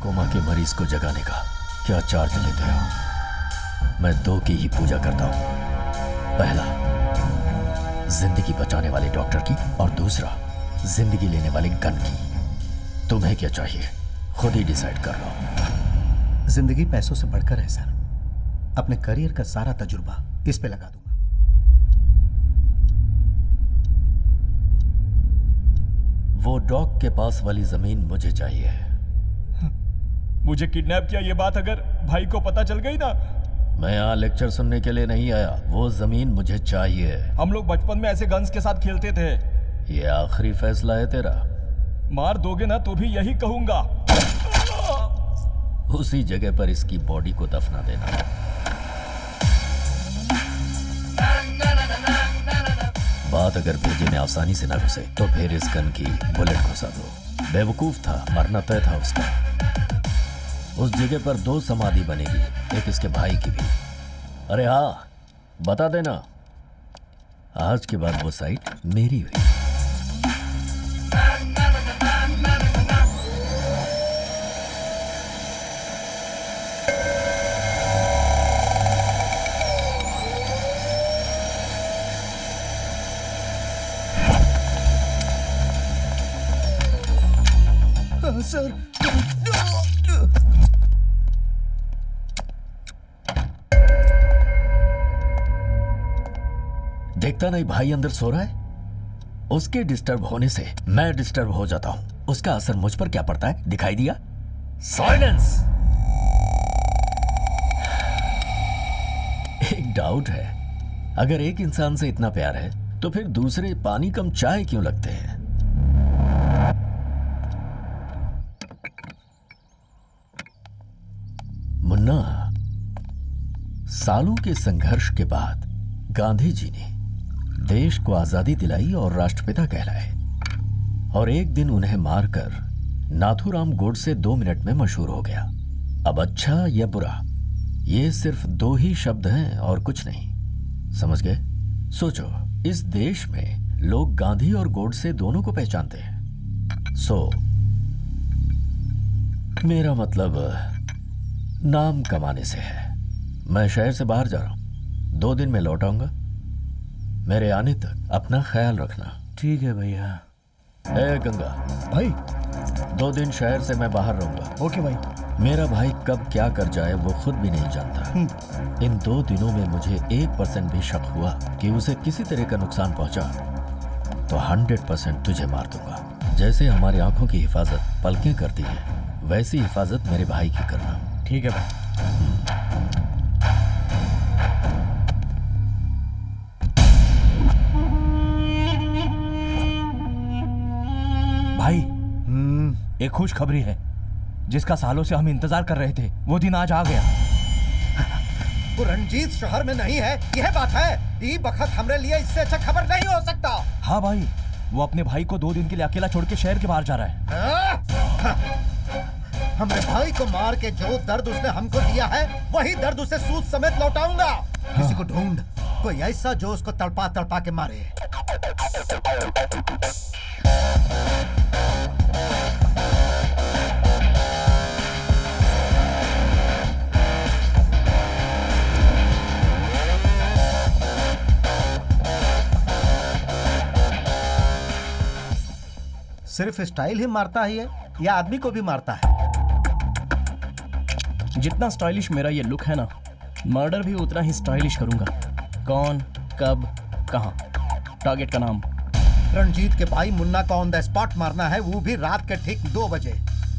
Coma के मरीज को जगाने का क्या चार्ज लेते हो? मैं दो की ही पूजा करता हूं। पहला, जिंदगी बचाने वाले डॉक्टर की, और दूसरा, जिंदगी लेने वाले गन की। तुम्हें क्या चाहिए खुद ही डिसाइड कर लो। जिंदगी पैसों से बढ़कर है सर। अपने करियर का सारा तजुर्बा इस पे लगा दूंगा। वो डॉग के पास वाली जमीन मुझे चाहिए। मुझे किडनैप किया ये बात अगर भाई को पता चल गई ना। मैं यहाँ लेक्चर सुनने के लिए नहीं आया। वो जमीन मुझे चाहिए। हम लोग बचपन में ऐसे गन्स के साथ खेलते थे। ये आखिरी फैसला है तेरा? मार दोगे ना तो भी यही कहूंगा। उसी जगह पर इसकी बॉडी को दफना देना। बात अगर भेजे में आसानी से ना घुसे तो फिर इस गन की बुलेट घुसा दो। बेवकूफ था, मरना तय था उसका। उस जगह पर दो समाधि बनेगी, एक इसके भाई की भी। अरे हाँ, बता देना, आज के बाद वो साइट मेरी हुई। सर, देखता नहीं भाई अंदर सो रहा है। उसके डिस्टर्ब होने से मैं डिस्टर्ब हो जाता हूं। उसका असर मुझ पर क्या पड़ता है, दिखाई दिया? साइलेंस। एक डाउट है, अगर एक इंसान से इतना प्यार है तो फिर दूसरे पानी कम चाय क्यों लगते हैं? मुन्ना, सालों के संघर्ष के बाद गांधी जी ने देश को आजादी दिलाई और राष्ट्रपिता कहलाए, और एक दिन उन्हें मारकर नाथूराम गोडसे 2 मिनट में मशहूर हो गया। अब अच्छा या बुरा, ये सिर्फ 2 ही शब्द हैं और कुछ नहीं। समझ गए? सोचो, इस देश में लोग गांधी और गोडसे दोनों को पहचानते हैं। मेरा मतलब नाम कमाने से है। मैं शहर से बाहर जा रहा हूं, 2 दिन में लौट आऊंगा। मेरे आने तक अपना ख्याल रखना। ठीक है भैया। ए गंगा भाई, 2 दिन शहर से मैं बाहर रहूंगा। ओके भाई। मेरा भाई कब क्या कर जाए वो खुद भी नहीं जानता। इन 2 दिनों में मुझे 1% भी शक हुआ कि उसे किसी तरह का नुकसान पहुंचा तो 100% तुझे मार दूंगा। जैसे हमारी आंखों की हिफाजत पलकें करती है, वैसी हिफाजत मेरे भाई की करना। ठीक है भाई। भाई, एक खुशखबरी है जिसका सालों से हम इंतजार कर रहे थे। वो दिन आज आ गया। वो रंजीत शहर में नहीं है, यह बात है। ये बखत हमरे लिए इससे अच्छा खबर नहीं हो सकता। हाँ भाई, वो अपने भाई को 2 दिन के लिए अकेला छोड़ के शहर के बाहर जा रहा है। हमरे भाई को मार के जो दर्द उसने हमको दिया है, वही दर्द उसे सूद समेत लौटाऊंगा। किसी को ढूंढ, कोई ऐसा जो उसको तड़पा तड़पा के मारे। सिर्फ स्टाइल ही मारता है या आदमी को भी मारता है? जितना स्टाइलिश मेरा ये लुक है ना, मर्डर भी उतना ही स्टाइलिश करूंगा। कौन, कब, कहां, टारगेट का नाम। रणजीत के भाई मुन्ना को ऑन द स्पॉट मारना है, वो भी रात के ठीक 2 बजे।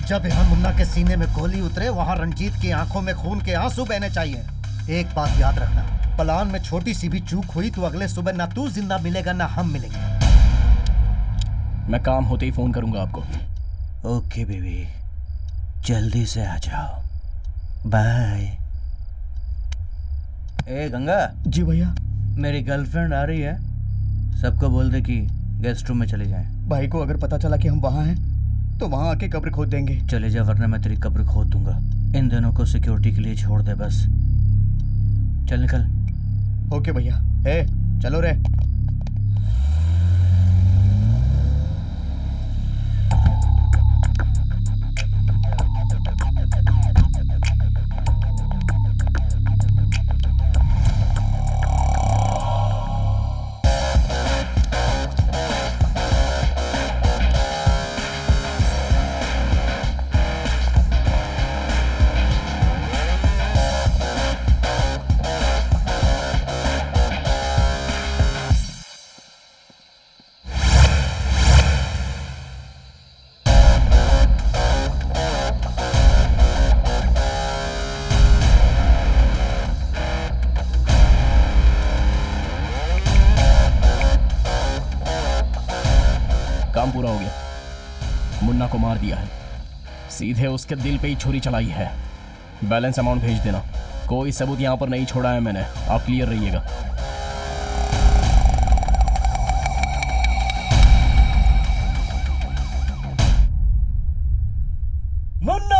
जब यहाँ मुन्ना के सीने में गोली उतरे, वहाँ रंजीत की आंखों में खून के आंसू बहने चाहिए। एक बात याद रखना, प्लान में छोटी सी भी चूक हुई तो अगले सुबह ना तू जिंदा मिलेगा ना हम मिलेंगे। मैं काम होते ही फोन करूंगा आपको। ओके बेबी, जल्दी से आ जाओ। बाय। ए गंगा। जी भैया। मेरी गर्लफ्रेंड आ रही है, सबको बोल दे कि गेस्ट रूम में चले जाएं। भाई को अगर पता चला कि हम वहाँ हैं तो वहाँ आके कब्र खोद देंगे। चले जा, वरना मैं तेरी कब्र खोद दूंगा। इन दोनों को सिक्योरिटी के लिए छोड़ दे बस। चल निकल। ओके भैया। ए चलो रे। मुन्ना को मार दिया है। सीधे उसके दिल पे ही छुरी चलाई है। बैलेंस अमाउंट भेज देना। कोई सबूत यहाँ पर नहीं छोड़ा है मैंने, आप क्लियर रहिएगा। मुन्ना!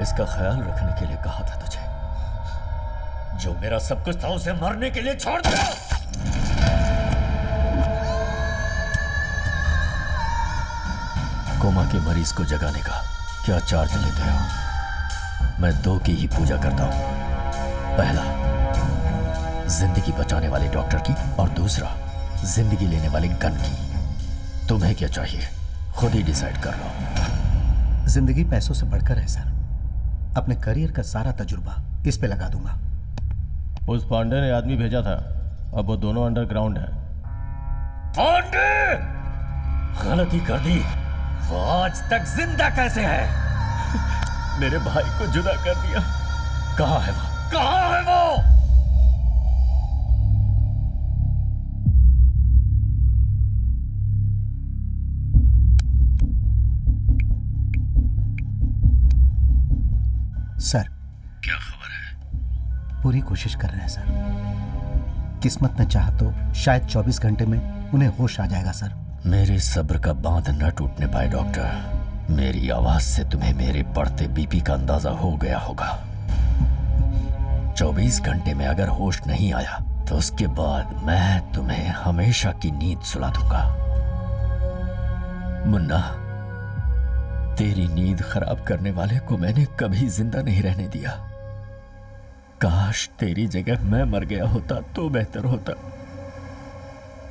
इसका ख्याल रखने के लिए कहा था तुझे। जो मेरा सब कुछ था उसे मरने के लिए छोड़ दिया। कोमा के मरीज को जगाने का क्या चार्ज लेते हो? मैं दो की ही पूजा करता हूं। पहला, जिंदगी बचाने वाले डॉक्टर की, और दूसरा, जिंदगी लेने वाले गन की। तुम्हें क्या चाहिए खुद ही डिसाइड कर लो। जिंदगी पैसों से बढ़कर है सर। अपने करियर का सारा तजुर्बा इस पे लगा दूंगा। उस पांडे ने आदमी भेजा था, अब वो दोनों अंडरग्राउंड है। पांडे! गलती कर दी। वो आज तक जिंदा कैसे है? मेरे भाई को जुदा कर दिया। कहाँ है वो? कहाँ है वो? सर, क्या खबर है? पूरी कोशिश कर रहे हैं सर। किस्मत ने चाहा तो शायद 24 घंटे में उन्हें होश आ जाएगा सर। मेरे सब्र का बांध न टूटने पाए डॉक्टर। मेरी आवाज से तुम्हें मेरे बढ़ते बीपी का अंदाजा हो गया होगा। 24 घंटे में अगर होश नहीं आया तो उसके बाद मैं तुम्हें हमेशा की नींद सुला दूंगा। मुन्ना, तेरी नींद खराब करने वाले को मैंने कभी जिंदा नहीं रहने दिया। काश तेरी जगह मैं मर गया होता तो बेहतर होता।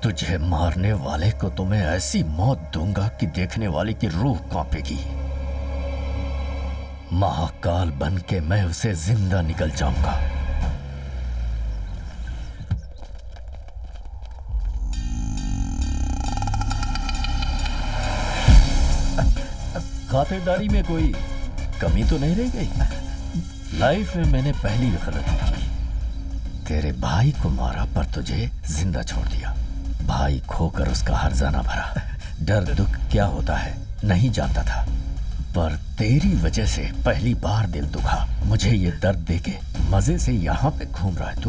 तुझे मारने वाले को तो मैं ऐसी मौत दूंगा कि देखने वाले की रूह कांपेगी। महाकाल बन के मैं उसे जिंदा निकल जाऊंगा। खातिरदारी में कोई कमी तो नहीं रह गई? लाइफ में मैंने पहली गलती की। तेरे भाई को मारा पर तुझे जिंदा छोड़ दिया। भाई खोकर उसका हर्जाना भरा। डर दुख क्या होता है नहीं जानता था, पर तेरी वजह से पहली बार दिल दुखा। मुझे ये दर्द देके मजे से यहाँ पे घूम रहा है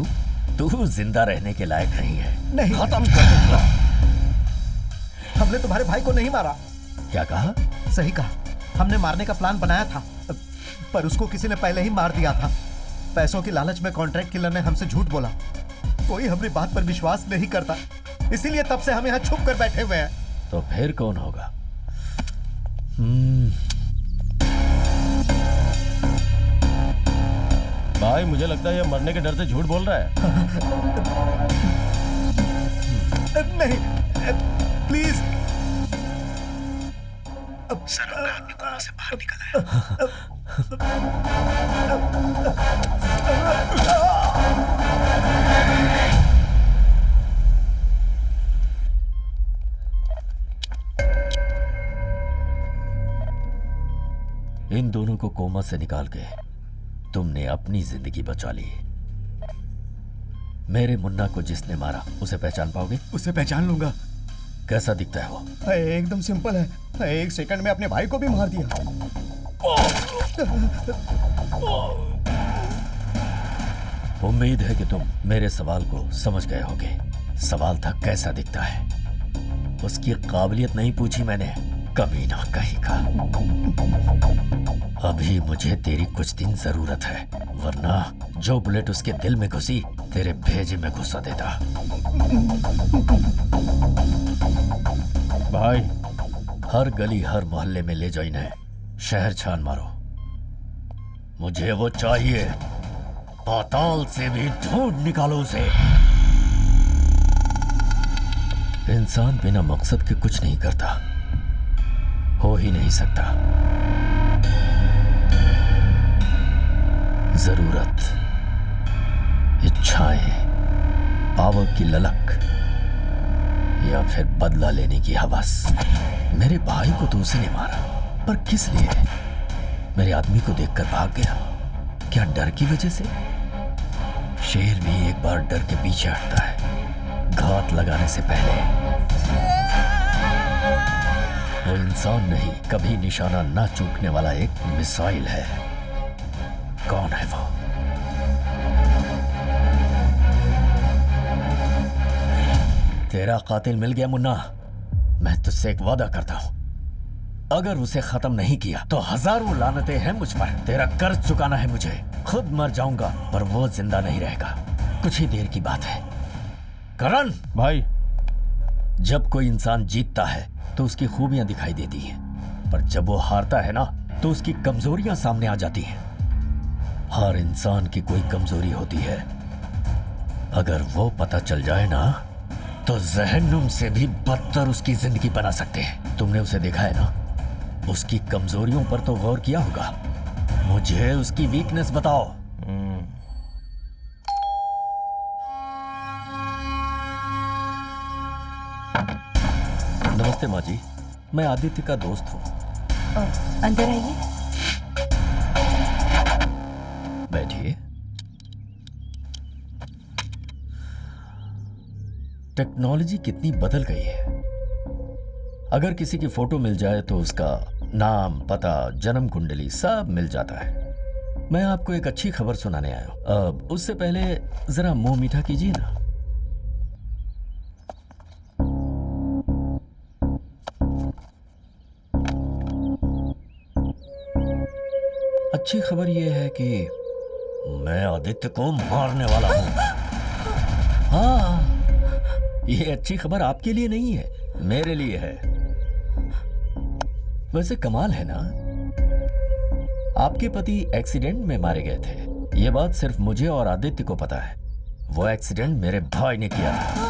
तू जिंदा रहने के लायक नहीं है। नहीं, खत्म कर दूंगा। हमने तुम्हारे भाई को नहीं मारा। क्या कहा? सही कहा। हमने मारने का प्लान बनाया था, पर उसको किसी ने पहले ही मार दिया था। पैसों की लालच में कॉन्ट्रैक्ट किलर ने हमसे झूठ बोला। कोई हमारी बात पर विश्वास नहीं करता, इसीलिए तब से हम यहाँ छुप कर बैठे हुए हैं। तो फिर कौन होगा? भाई मुझे लगता है ये मरने के डर से झूठ बोल रहा है। नहीं, प्लीज। सर, आदमी कोमा से बाहर निकला है। इन दोनों को कोमा से निकाल के तुमने अपनी जिंदगी बचा ली। मेरे मुन्ना को जिसने मारा उसे पहचान पाओगे? उसे पहचान लूंगा। कैसा दिखता है वो? एकदम सिंपल है। 1 सेकंड में अपने भाई को भी मार दिया। उम्मीद है कि तुम मेरे सवाल को समझ गए होगे। सवाल था कैसा दिखता है। उसकी काबिलियत नहीं पूछी मैंने, कमीना कहीं का। अभी मुझे तेरी कुछ दिन जरूरत है, वरना जो बुलेट उसके दिल में घुसी तेरे भेजे में घुसा देता। भाई, हर गली हर मोहल्ले में ले जाओ इन्हें, शहर छान मारो। मुझे वो चाहिए। पाताल से भी ढूंढ निकालो उसे। इंसान बिना मकसद के कुछ नहीं करता, हो ही नहीं सकता। जरूरत, इच्छाएं, पावर की ललक या फिर बदला लेने की हवस। मेरे भाई को तो उसने मारा, पर किस लिए? मेरे आदमी को देखकर भाग गया। क्या डर की वजह से? शेर भी एक बार डर के पीछे हटता है, घात लगाने से पहले। वो इंसान नहीं, कभी निशाना ना चूकने वाला एक मिसाइल है। कौन है वो? तेरा कातिल मिल गया मुन्ना। मैं तुझसे एक वादा करता हूं, अगर उसे खत्म नहीं किया तो हजारों लानतें हैं मुझ पर। तेरा कर्ज चुकाना है मुझे। खुद मर जाऊंगा पर वो जिंदा नहीं रहेगा। कुछ ही देर की बात है। करण भाई, जब कोई इंसान जीतता है तो उसकी खूबियां दिखाई देती हैं, पर जब वो हारता है ना तो उसकी कमजोरियां सामने आ जाती हैं। हर इंसान की कोई कमजोरी होती है, अगर वो पता चल जाए ना तो जहन्नुम से भी बदतर उसकी जिंदगी बना सकते हैं। तुमने उसे देखा है ना, उसकी कमजोरियों पर तो गौर किया होगा। मुझे उसकी वीकनेस बताओ। नमस्ते माँ जी, मैं आदित्य का दोस्त हूँ। अंदर आइए। बैठिए। टेक्नोलॉजी कितनी बदल गई है। अगर किसी की फोटो मिल जाए तो उसका नाम, पता, जन्म कुंडली सब मिल जाता है। मैं आपको एक अच्छी खबर सुनाने आया हूं। उससे पहले जरा मुंह मीठा कीजिए ना। अच्छी खबर यह है कि मैं आदित्य को मारने वाला हूं। हाँ, ये अच्छी खबर आपके लिए नहीं है, मेरे लिए है। वैसे कमाल है ना, आपके पति एक्सीडेंट में मारे गए थे। ये बात सिर्फ मुझे और आदित्य को पता है। वो एक्सीडेंट मेरे भाई ने किया था।